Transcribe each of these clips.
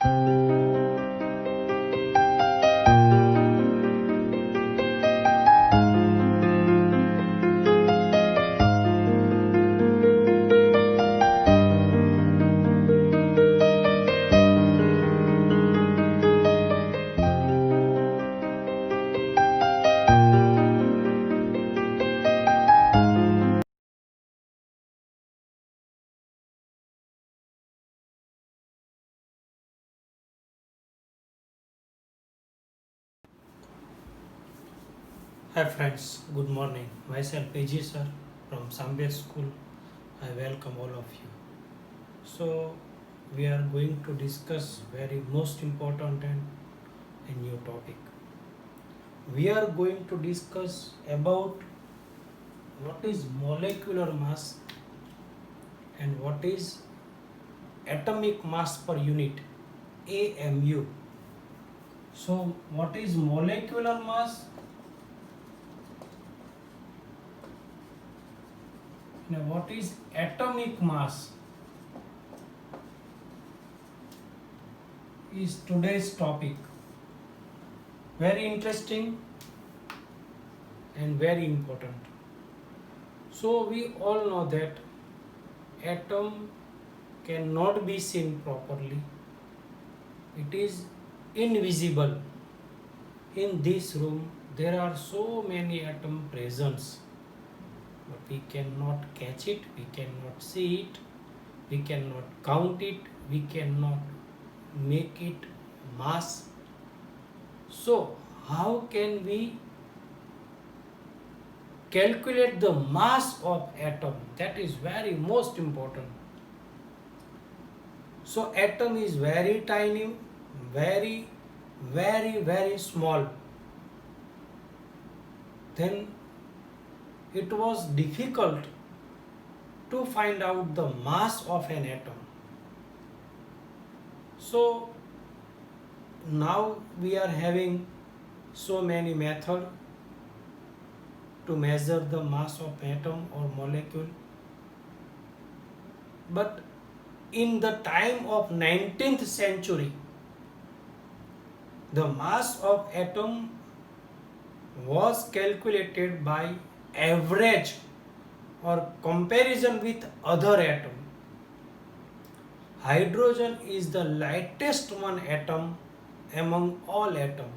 Hi friends, good morning. Myself PG sir from Sambir School. I welcome all of you. So we are going to discuss very most important and a new topic. We are going to discuss about what is molecular mass and what is atomic mass per unit AMU. So what is molecular mass? Now what is atomic mass? Is today's topic. Very interesting and very important. So we all know that atom cannot be seen properly. It is invisible. In this room there are so many atoms present, but we cannot catch it, we cannot see it, we cannot count it, we cannot make it mass. So how can we calculate the mass of atom? That is very most important. So atom is very tiny, very small. Then it was difficult to find out the mass of an atom. So now we are having so many methods to measure the mass of atom or molecule. But in the time of 19th century, the mass of atom was calculated by average or comparison with other atom. Hydrogen is the lightest one atom among all atoms.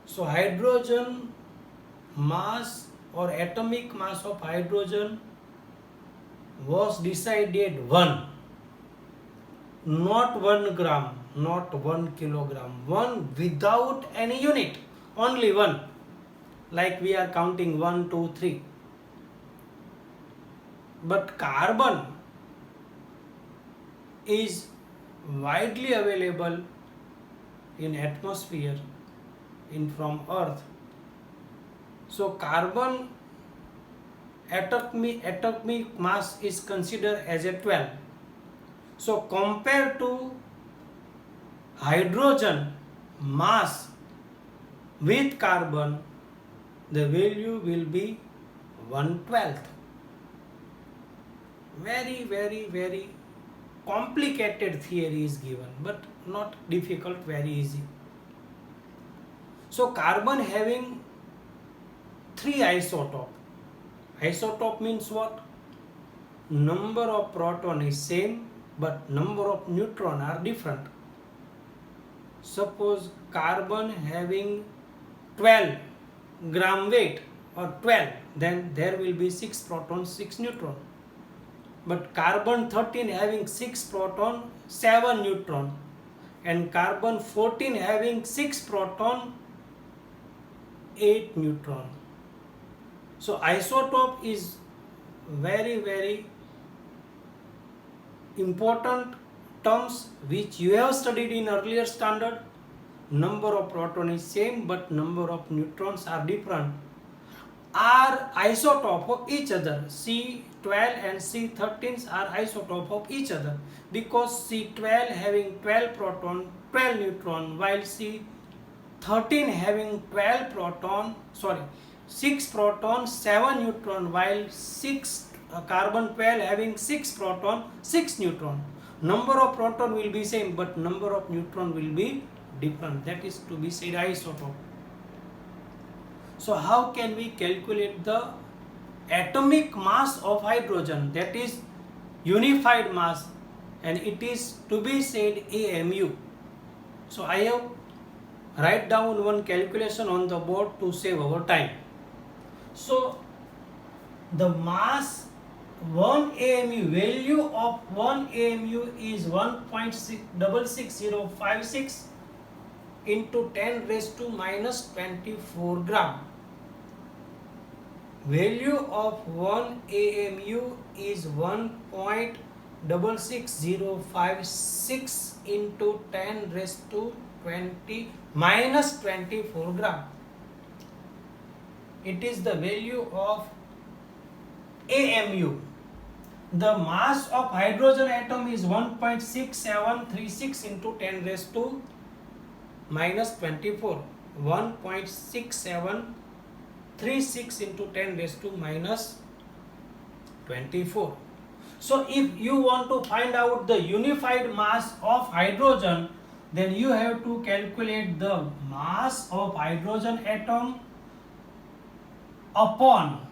So hydrogen mass or atomic mass of hydrogen was decided 1, not 1 gram, not 1 kilogram, 1 without any unit, only 1, like we are counting 1, 2, 3. But carbon is widely available in atmosphere from earth. So carbon atomic mass is considered as a 12. So compared to hydrogen mass with carbon, the value will be 1/12. Very complicated theory is given, but not difficult, very easy. So carbon having 3 isotope. Isotope means what? Number of proton is same, but number of neutron are different. Suppose carbon having 12 gram weight or 12, then there will be 6 proton, 6 neutron. But carbon 13 having 6 proton, 7 neutron, and carbon 14 having 6 proton, 8 neutron. So isotope is very important terms which you have studied in earlier standard. Number of proton is same, but number of neutrons are different. Are isotope of each other. C12 and C13 are isotope of each other, because C12 having 12 proton, 12 neutron, while C13 having 6 proton, 7 neutron, while carbon 12 having 6 proton, 6 neutron. Number of proton will be same, but number of neutron will be different. That is to be said isotope. So how can we calculate the atomic mass of hydrogen? That is unified mass, and it is to be said AMU. So I have write down one calculation on the board to save our time. So the mass 1 AMU, value of 1 AMU is 1.66056 into 10 raised to minus 24 gram. Value of 1 AMU is 1.66056 into 10 raised to minus 24 gram. It is the value of AMU. The mass of hydrogen atom is 1.6736 into 10 raised to minus 24. 1.6736 into 10 raised to minus 24. So if you want to find out the unified mass of hydrogen, then you have to calculate the mass of hydrogen atom upon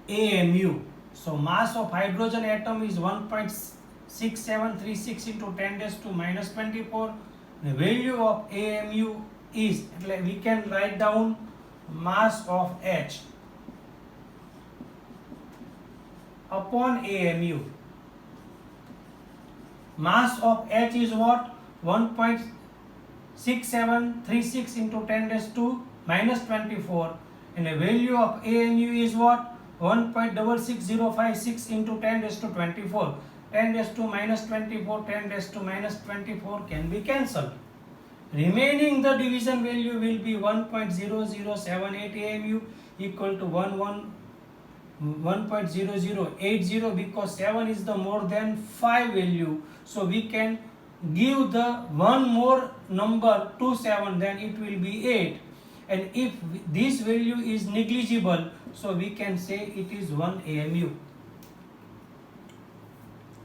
AMU. So mass of hydrogen atom is 1.6736 into 10 raised to minus 24. The value of AMU is, we can write down mass of H upon AMU. Mass of H is what? 1.6736 into 10 raised to minus 24, and the value of AMU is what? 1.66056 into 10 raised to 24. 10 raised to minus 24, 10 raised to minus 24 can be cancelled. Remaining the division value will be 1.0078 AMU equal to 1.0080, because 7 is the more than 5 value. So we can give the one more number to 7, then it will be 8. And if this value is negligible, so we can say it is 1 AMU.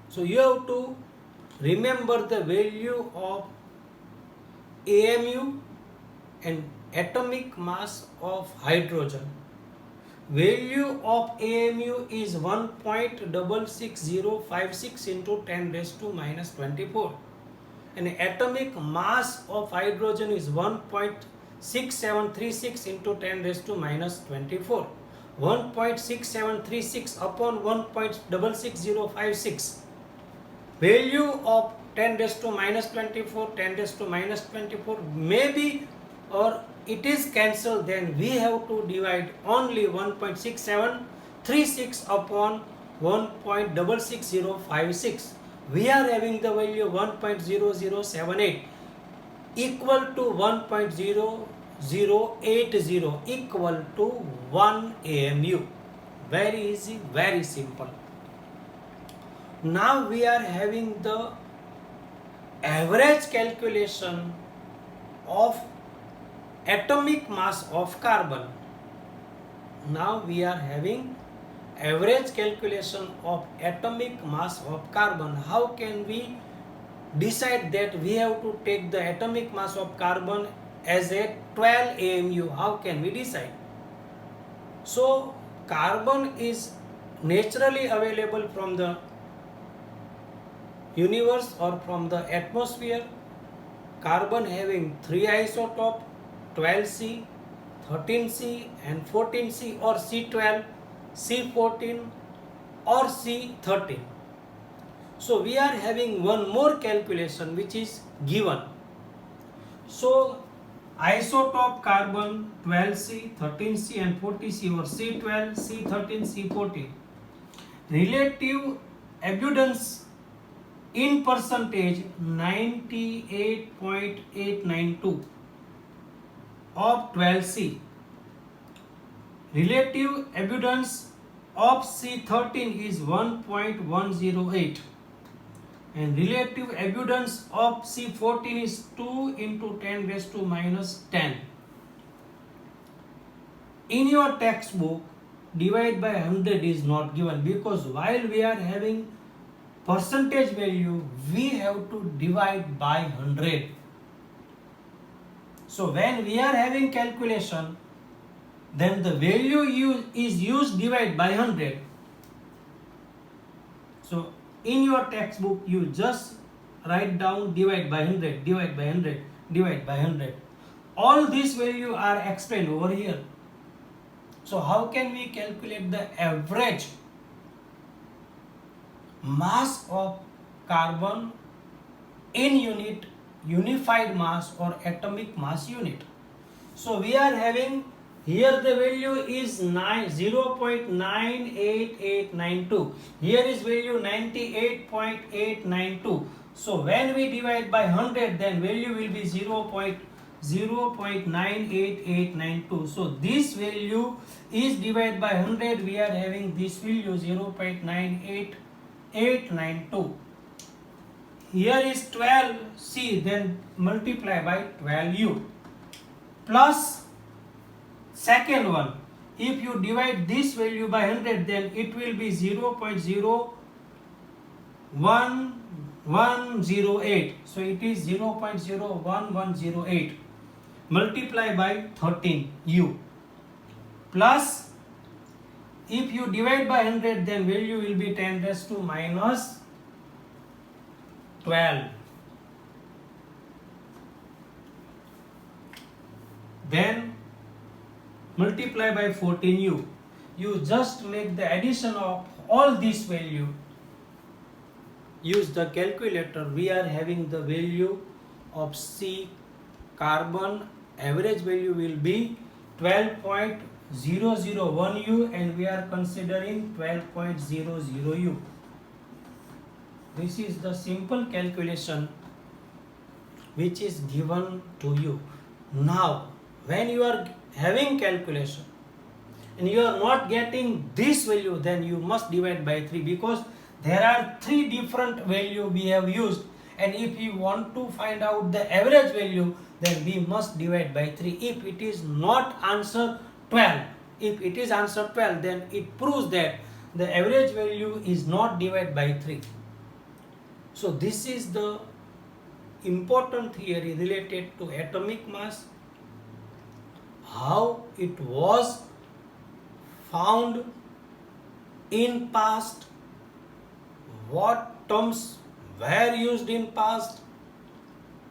So you have to remember the value of AMU and atomic mass of hydrogen. Value of AMU is 1.66056 into 10 raised to minus 24. And atomic mass of hydrogen is 1.6736 into 10 raised to minus 24. 1.6736 upon 1.66056. Value of 10 raised to minus 24, 10 raised to minus 24 maybe, or it is cancelled, then we have to divide only 1.6736 upon 1.66056. We are having the value 1.0078 equal to 1.0080 equal to 1 AMU. Very easy, very simple. Now we are having the average calculation of atomic mass of carbon. Now we are having average calculation of atomic mass of carbon. How can we decide that we have to take the atomic mass of carbon as a 12 AMU? How can we decide? So carbon is naturally available from the universe or from the atmosphere. Carbon having 3 isotopes, 12C, 13C and 14C, or C12, C14 or C13. So we are having one more calculation which is given. So isotope carbon 12C, 13C and 40C, or C12, C13, C14. Relative abundance in percentage 98.892 of 12C. Relative abundance of C13 is 1.108, and relative abundance of C14 is 2 into 10 raised to minus 10. In your textbook, divide by 100 is not given, because while we are having percentage value, we have to divide by 100. So when we are having calculation, then the value is used divide by 100. So in your textbook you just write down divide by 100, divide by 100, divide by 100. All these values are explained over here. So how can we calculate the average mass of carbon in unit unified mass or atomic mass unit? So we are having here the value is 0.98892. Here is value 98.892. So when we divide by 100, then value will be 0.98892. So this value is divided by 100. We are having this value 0.98892. Here is 12C, then multiply by 12U. Plus second one, if you divide this value by 100, then it will be 0.01108. So it is 0.01108. Multiply by 13U. Plus, if you divide by 100, then value will be 10 raised to minus 12. Then multiply by 14U. You just make the addition of all this value. Use the calculator. We are having the value of C carbon average value will be 12.001U and we are considering 12.00U. This is the simple calculation which is given to you. Now, when you are having calculation and you are not getting this value, then you must divide by 3, because there are 3 different value we have used, and if you want to find out the average value, then we must divide by 3. If it is not answer 12, if it is answer 12, then it proves that the average value is not divided by 3. So this is the important theory related to atomic mass, how it was found in past, what terms were used in past,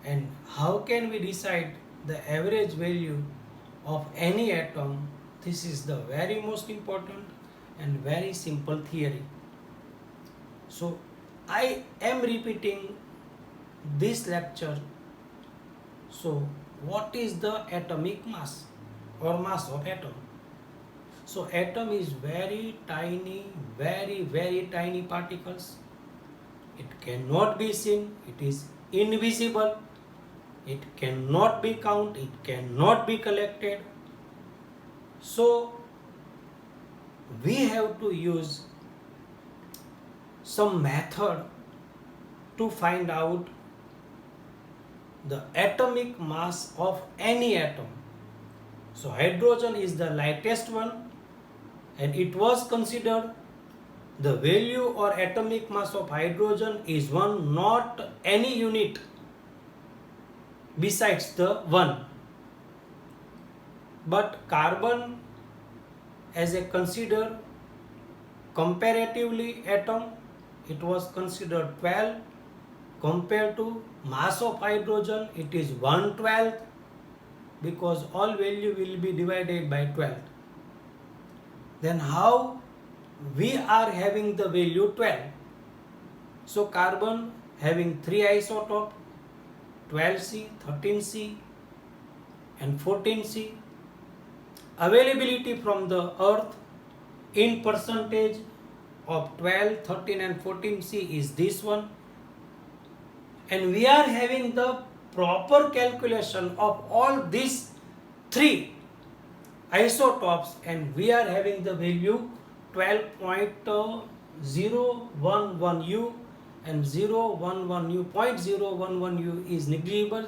and how can we decide the average value of any atom. This is the very most important and very simple theory. So I am repeating this lecture. So what is the atomic mass or mass of atom? So atom is very tiny, very tiny particles. It cannot be seen, it is invisible, it cannot be counted, it cannot be collected. So we have to use some method to find out the atomic mass of any atom. So hydrogen is the lightest one, and it was considered the value or atomic mass of hydrogen is 1, not any unit besides the 1. But carbon as a considered comparatively atom, it was considered 12 compared to mass of hydrogen, it is 1/12, because all value will be divided by 12. Then how we are having the value 12? So carbon having 3 isotopes, 12C, 13C and 14C. Availability from the earth in percentage of 12, 13 and 14C is this one. And we are having the proper calculation of all these 3 isotopes, and we are having the value 12.011U and 0.011U. 0.011U is negligible.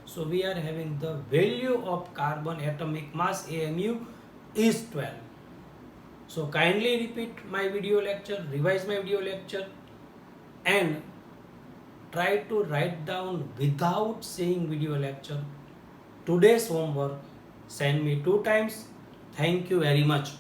So we are having the value of carbon atomic mass AMU is 12. So kindly repeat my video lecture, revise my video lecture, and try to write down without seeing video lecture. Today's homework, send me 2 times. Thank you very much.